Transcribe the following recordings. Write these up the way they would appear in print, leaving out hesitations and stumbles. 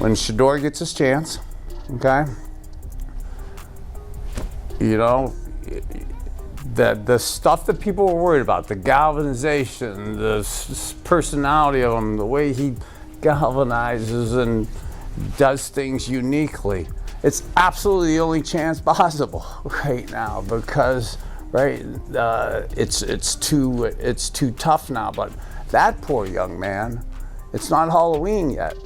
when Shedeur gets his chance, okay, you know, the stuff that people were worried about, the galvanization, the personality of him, the way he galvanizes and does things uniquely, it's absolutely the only chance possible right now, because it's too tough now. But that poor young man, it's not Halloween yet.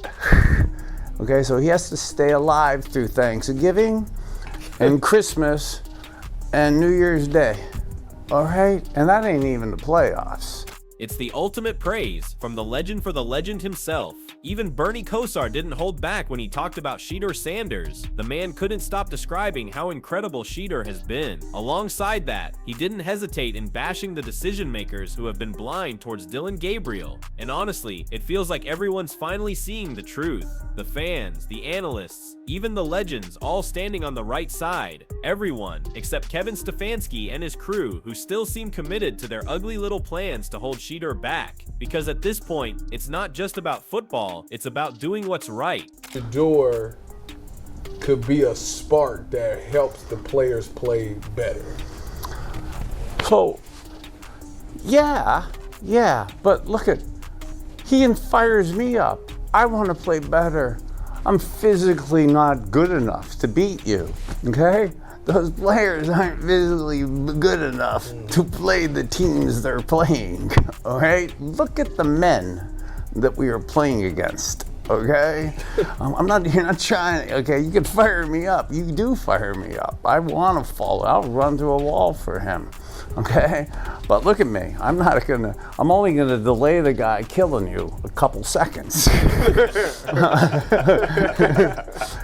Okay, so he has to stay alive through Thanksgiving and Christmas and New Year's Day. All right, and that ain't even the playoffs. It's the ultimate praise from the legend for the legend himself. Even Bernie Kosar didn't hold back when he talked about Shedeur Sanders. The man couldn't stop describing how incredible Shidor has been. Alongside that, he didn't hesitate in bashing the decision makers who have been blind towards Dillon Gabriel. And honestly, it feels like everyone's finally seeing the truth. The fans, the analysts, even the legends all standing on the right side. Everyone, except Kevin Stefanski and his crew, who still seem committed to their ugly little plans to hold Shidor back. Because at this point, it's not just about football, it's about doing what's right. Shedeur could be a spark that helps the players play better. So, yeah, but look at, he fires me up. I want to play better. I'm physically not good enough to beat you, okay? Those players aren't physically good enough to play the teams they're playing, all right? Look at the men that we are playing against, okay? You're not trying, okay? You can fire me up. You do fire me up. I want to fall. I'll run through a wall for him, okay? But look at me. I'm only gonna delay the guy killing you a couple seconds.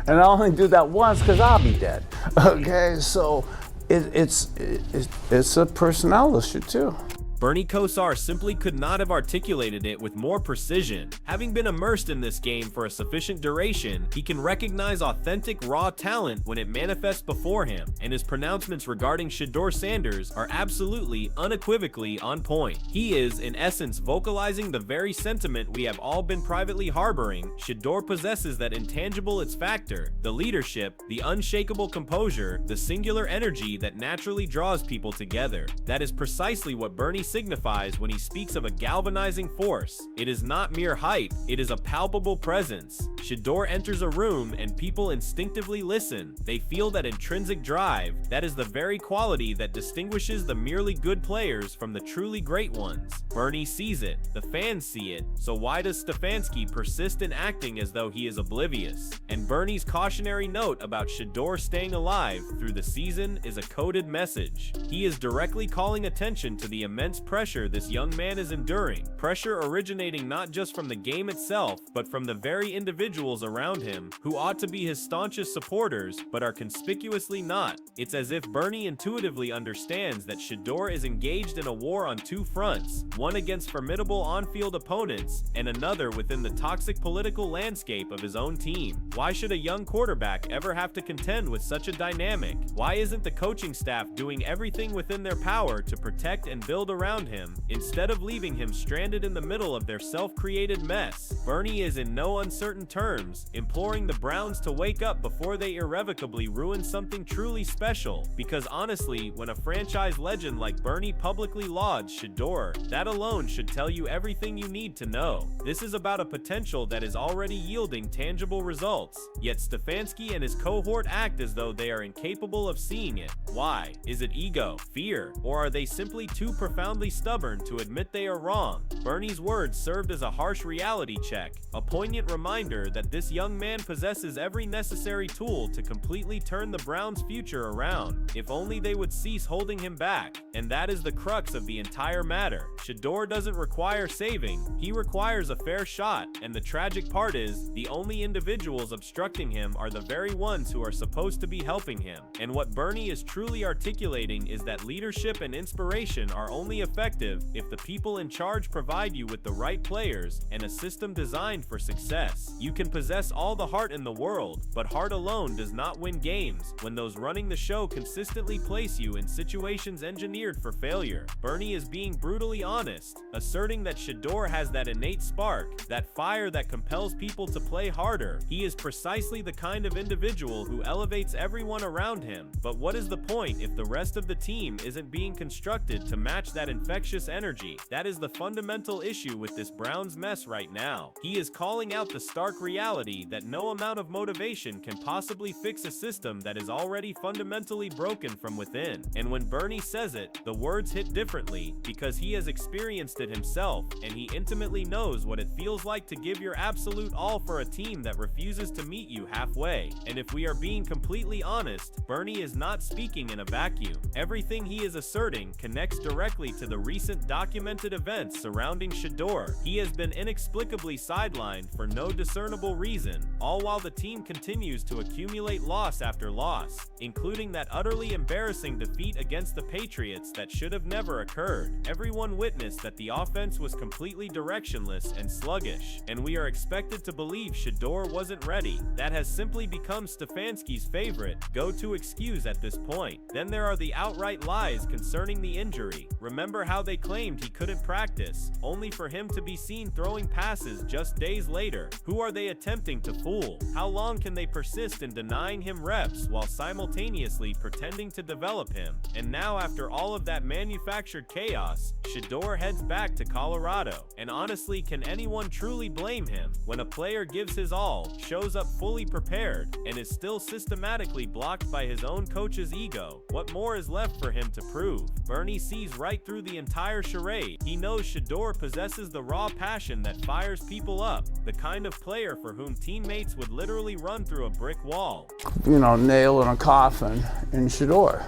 And I'll only do that once because I'll be dead, okay? So it's a personnel issue too. Bernie Kosar simply could not have articulated it with more precision. Having been immersed in this game for a sufficient duration, he can recognize authentic raw talent when it manifests before him, and his pronouncements regarding Shedeur Sanders are absolutely, unequivocally on point. He is, in essence, vocalizing the very sentiment we have all been privately harboring. Shedeur possesses that intangible X factor, the leadership, the unshakable composure, the singular energy that naturally draws people together. That is precisely what Bernie signifies when he speaks of a galvanizing force. It is not mere hype, it is a palpable presence. Shedeur enters a room and people instinctively listen. They feel that intrinsic drive. That is the very quality that distinguishes the merely good players from the truly great ones. Bernie sees it, the fans see it, so why does Stefanski persist in acting as though he is oblivious? And Bernie's cautionary note about Shedeur staying alive through the season is a coded message. He is directly calling attention to the immense pressure this young man is enduring, pressure originating not just from the game itself, but from the very individuals around him, who ought to be his staunchest supporters, but are conspicuously not. It's as if Bernie intuitively understands that Shedeur is engaged in a war on two fronts, one against formidable on-field opponents, and another within the toxic political landscape of his own team. Why should a young quarterback ever have to contend with such a dynamic? Why isn't the coaching staff doing everything within their power to protect and build around him, instead of leaving him stranded in the middle of their self-created mess? Bernie is in no uncertain terms imploring the Browns to wake up before they irrevocably ruin something truly special, because honestly, when a franchise legend like Bernie publicly lauds Shedeur, that alone should tell you everything you need to know. This is about a potential that is already yielding tangible results, yet Stefanski and his cohort act as though they are incapable of seeing it. Why? Is it ego, fear, or are they simply too profoundly stubborn to admit they are wrong? Bernie's words served as a harsh reality check, a poignant reminder that this young man possesses every necessary tool to completely turn the Browns' future around, if only they would cease holding him back. And that is the crux of the entire matter. Shedeur doesn't require saving, he requires a fair shot, and the tragic part is, the only individuals obstructing him are the very ones who are supposed to be helping him. And what Bernie is truly articulating is that leadership and inspiration are only effective if the people in charge provide you with the right players and a system designed for success. You can possess all the heart in the world, but heart alone does not win games when those running the show consistently place you in situations engineered for failure. Bernie is being brutally honest, asserting that Shedeur has that innate spark, that fire that compels people to play harder. He is precisely the kind of individual who elevates everyone around him. But what is the point if the rest of the team isn't being constructed to match that infectious energy? That is the fundamental issue with this Browns mess right now. He is calling out the stark reality that no amount of motivation can possibly fix a system that is already fundamentally broken from within. And when Bernie says it, the words hit differently because he has experienced it himself, and he intimately knows what it feels like to give your absolute all for a team that refuses to meet you halfway. And if we are being completely honest, Bernie is not speaking in a vacuum. Everything he is asserting connects directly to the recent documented events surrounding Shidor. He has been inexplicably sidelined for no discernible reason, all while the team continues to accumulate loss after loss, including that utterly embarrassing defeat against the Patriots that should have never occurred. Everyone witnessed that the offense was completely directionless and sluggish, and we are expected to believe Shedeur wasn't ready. That has simply become Stefanski's favorite go-to excuse at this point. Then there are the outright lies concerning the injury. Remember how they claimed he couldn't practice, only for him to be seen throwing passes just days later. Who are they attempting to fool? How long can they persist in denying him reps while simultaneously pretending to develop him? And now, after all of that manufactured chaos, Shedeur heads back to Colorado. And honestly, can anyone truly blame him when a player gives his all, shows up fully prepared, and is still systematically blocked by his own coach's ego? What more is left for him to prove? Bernie sees right through the entire charade. He knows Shedeur possesses the raw passion that fires people up, the kind of player for whom teammates would literally run through a brick wall. You know, nail in a coffin in Shedeur.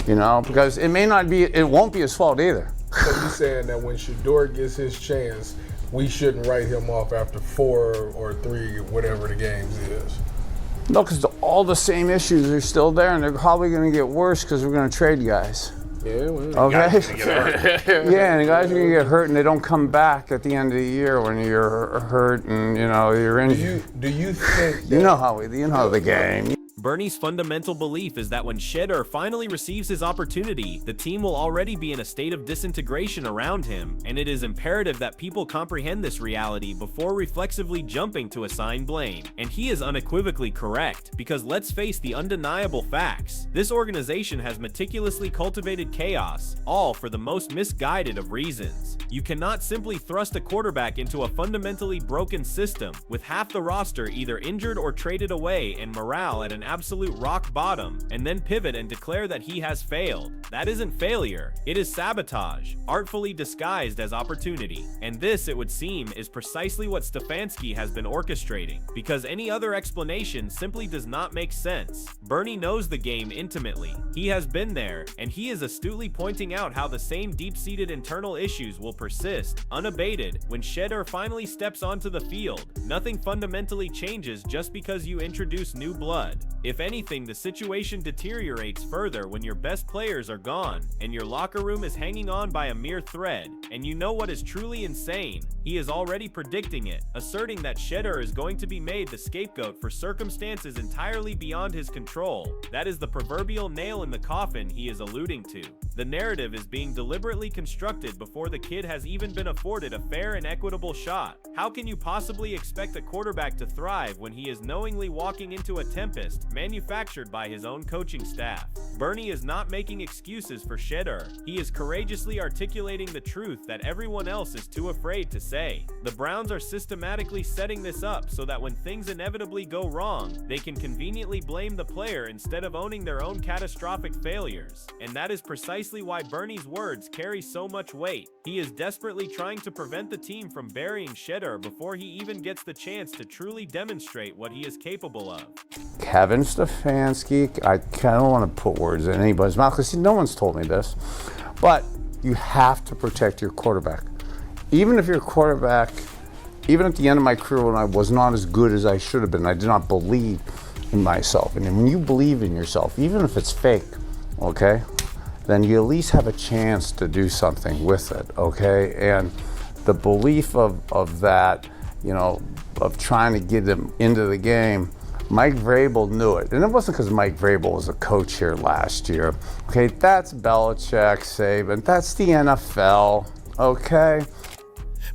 You know, because it won't be his fault either. So you're saying that when Shedeur gets his chance, we shouldn't write him off after 4 or 3, whatever the games is? No, because all the same issues are still there, and they're probably going to get worse because we're going to trade guys. Yeah, well, okay. Yeah, and the guys are going to get hurt, and they don't come back at the end of the year when you're hurt and you're injured. Do you think that, you know the game? Bernie's fundamental belief is that when Shedeur finally receives his opportunity, the team will already be in a state of disintegration around him, and it is imperative that people comprehend this reality before reflexively jumping to assign blame. And he is unequivocally correct, because let's face the undeniable facts. This organization has meticulously cultivated chaos, all for the most misguided of reasons. You cannot simply thrust a quarterback into a fundamentally broken system, with half the roster either injured or traded away and morale at an absolute rock bottom, and then pivot and declare that he has failed. That isn't failure, it is sabotage, artfully disguised as opportunity. And this, it would seem, is precisely what Stefanski has been orchestrating, because any other explanation simply does not make sense. Bernie knows the game intimately. He has been there, and he is astutely pointing out how the same deep-seated internal issues will persist, unabated, when Shedeur finally steps onto the field. Nothing fundamentally changes just because you introduce new blood. If anything, the situation deteriorates further when your best players are gone, and your locker room is hanging on by a mere thread. And you know what is truly insane? He is already predicting it, asserting that Shedeur is going to be made the scapegoat for circumstances entirely beyond his control. That is the proverbial nail in the coffin he is alluding to. The narrative is being deliberately constructed before the kid has even been afforded a fair and equitable shot. How can you possibly expect a quarterback to thrive when he is knowingly walking into a tempest manufactured by his own coaching staff? Bernie is not making excuses for Shedeur. He is courageously articulating the truth that everyone else is too afraid to say. The Browns are systematically setting this up so that when things inevitably go wrong, they can conveniently blame the player instead of owning their own catastrophic failures. And that is precisely why Bernie's words carry so much weight. He is desperately trying to prevent the team from burying Shedeur before he even gets the chance to truly demonstrate what he is capable of. Kevin Stefanski, I don't want to put words in anybody's mouth because no one's told me this, but you have to protect your quarterback. Even if your quarterback, even at the end of my career when I was not as good as I should have been, I did not believe in myself. And when you believe in yourself, even if it's fake, okay, then you at least have a chance to do something with it, okay? And the belief of that, you know, of trying to get him into the game, Mike Vrabel knew it. And it wasn't because Mike Vrabel was a coach here last year. Okay, that's Belichick, Saban, that's the NFL, okay?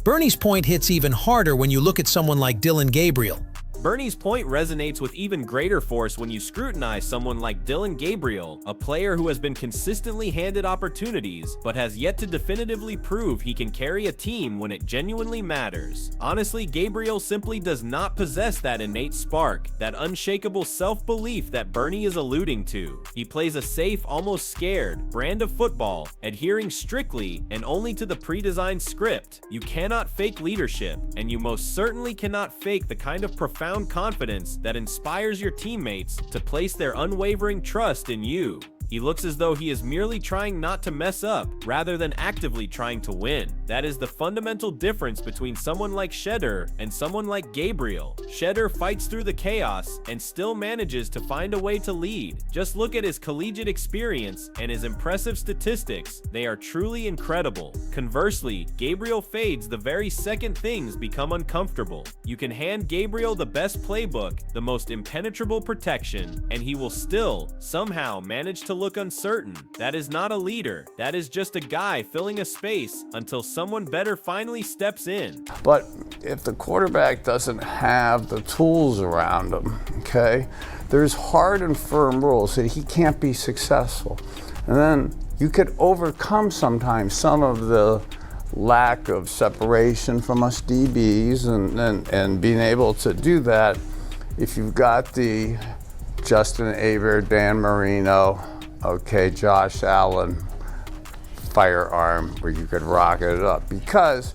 Bernie's point hits even harder when you look at someone like Dillon Gabriel. Bernie's point resonates with even greater force when you scrutinize someone like Dillon Gabriel, a player who has been consistently handed opportunities, but has yet to definitively prove he can carry a team when it genuinely matters. Honestly, Gabriel simply does not possess that innate spark, that unshakable self-belief that Bernie is alluding to. He plays a safe, almost scared, brand of football, adhering strictly and only to the pre-designed script. You cannot fake leadership, and you most certainly cannot fake the kind of profound confidence that inspires your teammates to place their unwavering trust in you. He looks as though he is merely trying not to mess up, rather than actively trying to win. That is the fundamental difference between someone like Shedeur and someone like Gabriel. Shedeur fights through the chaos and still manages to find a way to lead. Just look at his collegiate experience and his impressive statistics. They are truly incredible. Conversely, Gabriel fades the very second things become uncomfortable. You can hand Gabriel the best playbook, the most impenetrable protection, and he will still, somehow, manage to look uncertain. That is not a leader. That is just a guy filling a space until someone better finally steps in. But if the quarterback doesn't have the tools around him, okay, there's hard and firm rules that he can't be successful. And then you could overcome sometimes some of the lack of separation from us DBs and being able to do that if you've got the Justin Aber, Dan Marino, okay, Josh Allen firearm where you could rocket it up. Because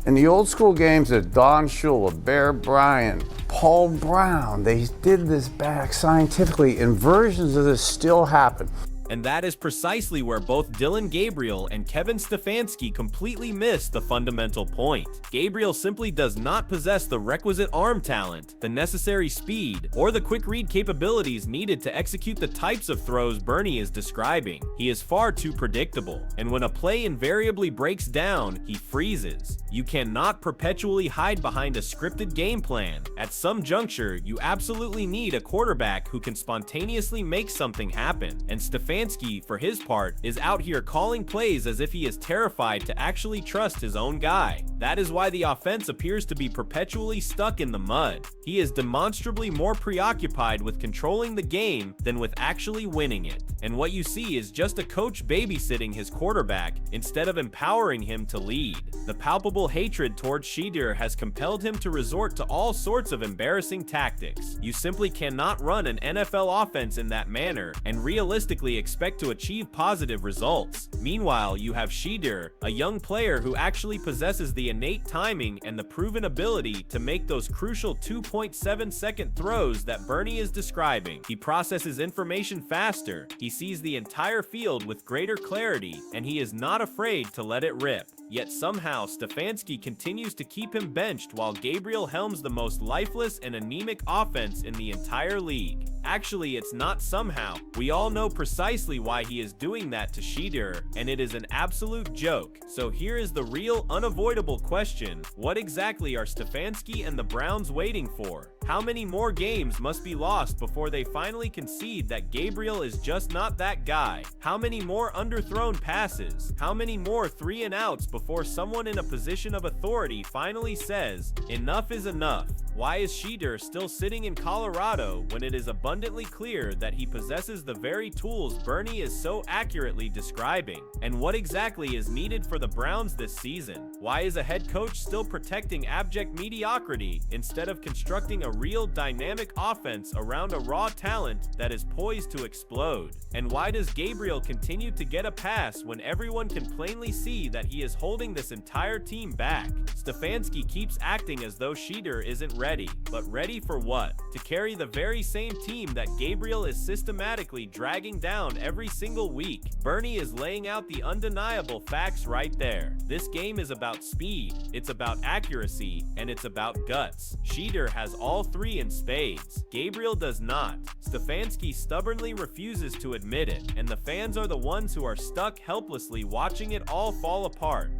in the old school games of Don Shula, Bear Bryant, Paul Brown, they did this back scientifically, and versions of this still happen. And that is precisely where both Dillon Gabriel and Kevin Stefanski completely missed the fundamental point. Gabriel simply does not possess the requisite arm talent, the necessary speed, or the quick read capabilities needed to execute the types of throws Bernie is describing. He is far too predictable, and when a play invariably breaks down, he freezes. You cannot perpetually hide behind a scripted game plan. At some juncture, you absolutely need a quarterback who can spontaneously make something happen, and Stefanski, for his part, is out here calling plays as if he is terrified to actually trust his own guy. That is why the offense appears to be perpetually stuck in the mud. He is demonstrably more preoccupied with controlling the game than with actually winning it. And what you see is just a coach babysitting his quarterback instead of empowering him to lead. The palpable hatred towards Shidor has compelled him to resort to all sorts of embarrassing tactics. You simply cannot run an NFL offense in that manner and realistically expect to achieve positive results. Meanwhile, you have Shedeur, a young player who actually possesses the innate timing and the proven ability to make those crucial 2.7-second throws that Bernie is describing. He processes information faster, he sees the entire field with greater clarity, and he is not afraid to let it rip. Yet somehow, Stefanski continues to keep him benched while Gabriel helms the most lifeless and anemic offense in the entire league. Actually, it's not somehow. We all know precisely why he is doing that to Shedeur, and it is an absolute joke. So here is the real, unavoidable question. What exactly are Stefanski and the Browns waiting for? How many more games must be lost before they finally concede that Gabriel is just not that guy? How many more underthrown passes? How many more 3-and-outs before someone in a position of authority finally says, enough is enough? Why is Shedeur still sitting in Colorado when it is abundantly clear that he possesses the very tools Bernie is so accurately describing? And what exactly is needed for the Browns this season? Why is a head coach still protecting abject mediocrity instead of constructing a real dynamic offense around a raw talent that is poised to explode? And why does Gabriel continue to get a pass when everyone can plainly see that he is holding this entire team back? Stefanski keeps acting as though Shedeur isn't ready. ready. But ready for what? To carry the very same team that Gabriel is systematically dragging down every single week. Bernie is laying out the undeniable facts right there. This game is about speed, it's about accuracy, and it's about guts. Shedeur has all three in spades. Gabriel does not. Stefanski stubbornly refuses to admit it, and the fans are the ones who are stuck helplessly watching it all fall apart.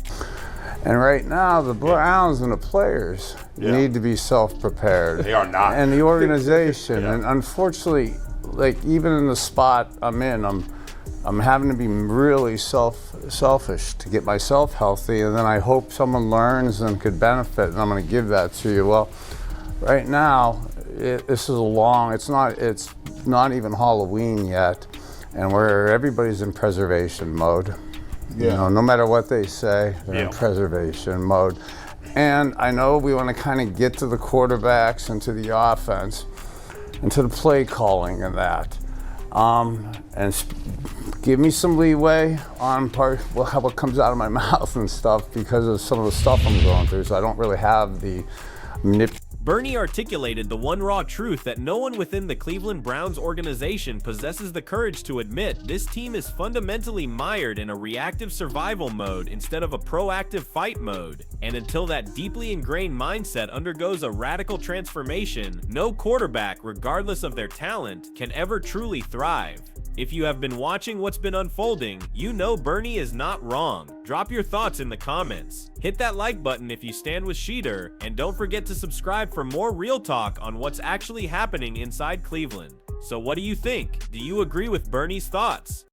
And right now, the Browns and the players need to be self-prepared. They are not. And the organization. And unfortunately, like even in the spot I'm in, I'm having to be really selfish to get myself healthy, and then I hope someone learns and could benefit, and I'm going to give that to you. Well, right now, this is it's not even Halloween yet, and where everybody's in preservation mode. You know, no matter what they say, they're in preservation mode. And I know we want to kind of get to the quarterbacks and to the offense and to the play calling and that. And give me some leeway on what comes out of my mouth and stuff because of some of the stuff I'm going through. So I don't really have the Bernie articulated the one raw truth that no one within the Cleveland Browns organization possesses the courage to admit. This team is fundamentally mired in a reactive survival mode instead of a proactive fight mode. And until that deeply ingrained mindset undergoes a radical transformation, no quarterback, regardless of their talent, can ever truly thrive. If you have been watching what's been unfolding, you know Bernie is not wrong. Drop your thoughts in the comments. Hit that like button if you stand with Shidor, and don't forget to subscribe for more real talk on what's actually happening inside Cleveland. So what do you think? Do you agree with Bernie's thoughts?